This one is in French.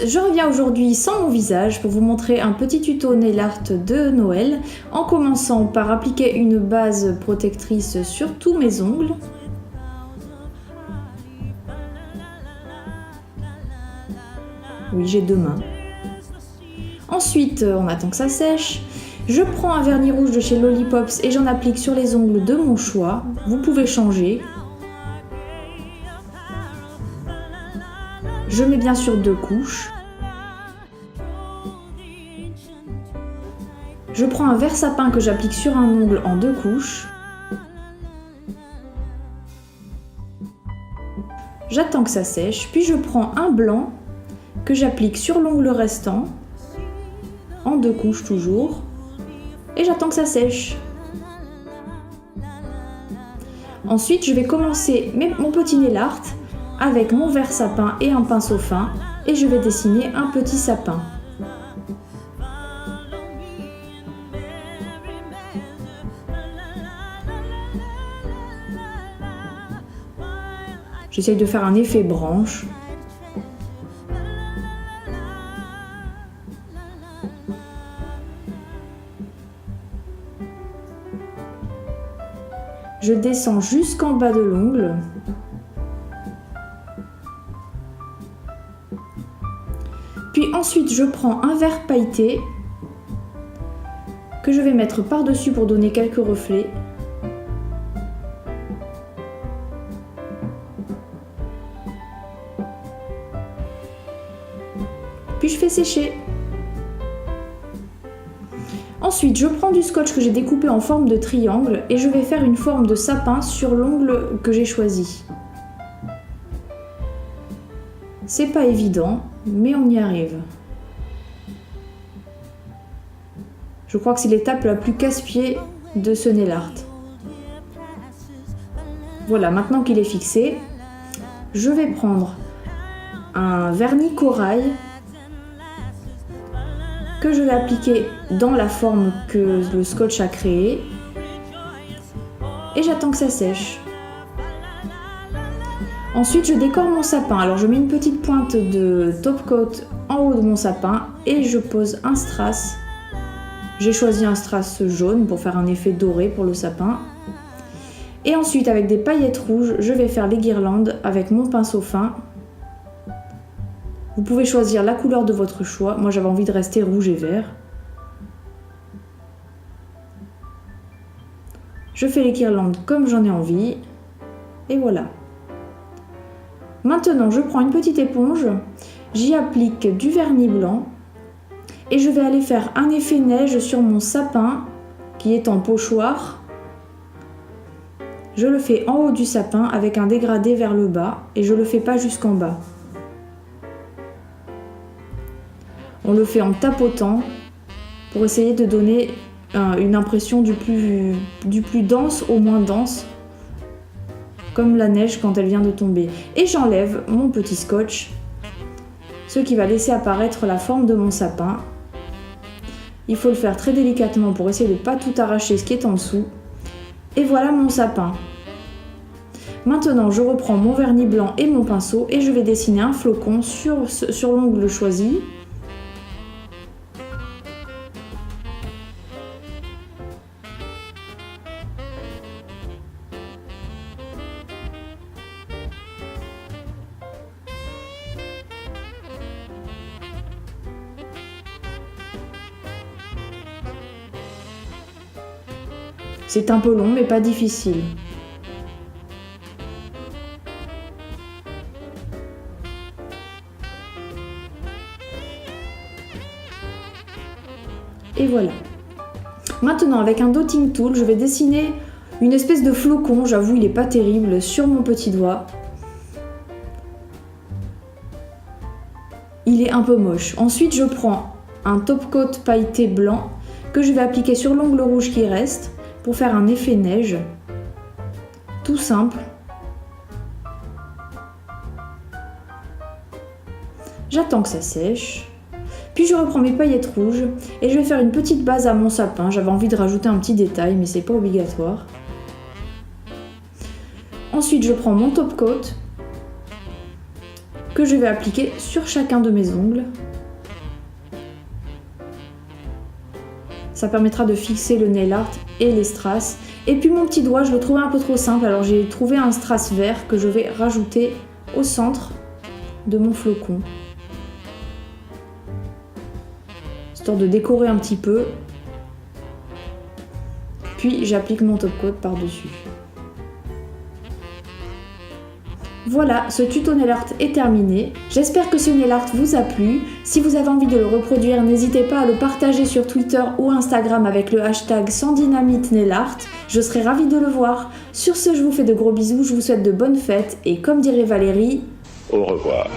Je reviens aujourd'hui sans mon visage pour vous montrer un petit tuto nail art de Noël en commençant par appliquer une base protectrice sur tous mes ongles. Oui, j'ai deux mains. Ensuite, on attend que ça sèche. Je prends un vernis rouge de chez Lollipops et j'en applique sur les ongles de mon choix. Vous pouvez changer. Je mets bien sûr 2 couches. Je prends un vert sapin que j'applique sur un ongle en 2 couches. J'attends que ça sèche, puis je prends un blanc que j'applique sur l'ongle restant, en 2 couches toujours, et j'attends que ça sèche. Ensuite, je vais commencer mon petit nail art avec mon vert sapin et un pinceau fin, et je vais dessiner un petit sapin. J'essaye de faire un effet branche. Je descends jusqu'en bas de l'ongle. Puis ensuite, je prends un vert pailleté que je vais mettre par-dessus pour donner quelques reflets. Puis je fais sécher. Ensuite, je prends du scotch que j'ai découpé en forme de triangle et je vais faire une forme de sapin sur l'ongle que j'ai choisi. C'est pas évident, mais on y arrive. Je crois que c'est l'étape la plus casse-pied de ce nail art. Voilà, maintenant qu'il est fixé, je vais prendre un vernis corail que je vais appliquer dans la forme que le scotch a créée et j'attends que ça sèche. Ensuite, je décore mon sapin. Alors, je mets une petite pointe de top coat en haut de mon sapin et je pose un strass. J'ai choisi un strass jaune pour faire un effet doré pour le sapin. Et ensuite, avec des paillettes rouges, je vais faire les guirlandes avec mon pinceau fin. Vous pouvez choisir la couleur de votre choix. Moi, j'avais envie de rester rouge et vert. Je fais les guirlandes comme j'en ai envie. Et voilà. Maintenant, je prends une petite éponge. J'y applique du vernis blanc. Et je vais aller faire un effet neige sur mon sapin qui est en pochoir. Je le fais en haut du sapin avec un dégradé vers le bas. Et je ne le fais pas jusqu'en bas. On le fait en tapotant pour essayer de donner une impression du plus dense au moins dense, comme la neige quand elle vient de tomber. Et j'enlève mon petit scotch, ce qui va laisser apparaître la forme de mon sapin. Il faut le faire très délicatement pour essayer de ne pas tout arracher ce qui est en dessous. Et voilà mon sapin. Maintenant, je reprends mon vernis blanc et mon pinceau et je vais dessiner un flocon sur l'ongle choisi. C'est un peu long, mais pas difficile. Et voilà. Maintenant, avec un dotting tool, je vais dessiner une espèce de flocon, j'avoue il est pas terrible, sur mon petit doigt. Il est un peu moche. Ensuite je prends un top coat pailleté blanc que je vais appliquer sur l'ongle rouge qui reste pour faire un effet neige. Tout simple. J'attends que ça sèche. Puis je reprends mes paillettes rouges et je vais faire une petite base à mon sapin. J'avais envie de rajouter un petit détail mais c'est pas obligatoire. Ensuite je prends mon top coat que je vais appliquer sur chacun de mes ongles. Ça permettra de fixer le nail art et les strass. Et puis mon petit doigt, je le trouvais un peu trop simple, alors j'ai trouvé un strass vert que je vais rajouter au centre de mon flocon. Histoire de décorer un petit peu. Puis j'applique mon top coat par-dessus. Voilà, ce tuto nail art est terminé. J'espère que ce nail art vous a plu. Si vous avez envie de le reproduire, n'hésitez pas à le partager sur Twitter ou Instagram avec le hashtag #SandDynamiteNailArt. Je serai ravie de le voir. Sur ce, je vous fais de gros bisous, je vous souhaite de bonnes fêtes et comme dirait Valérie, au revoir.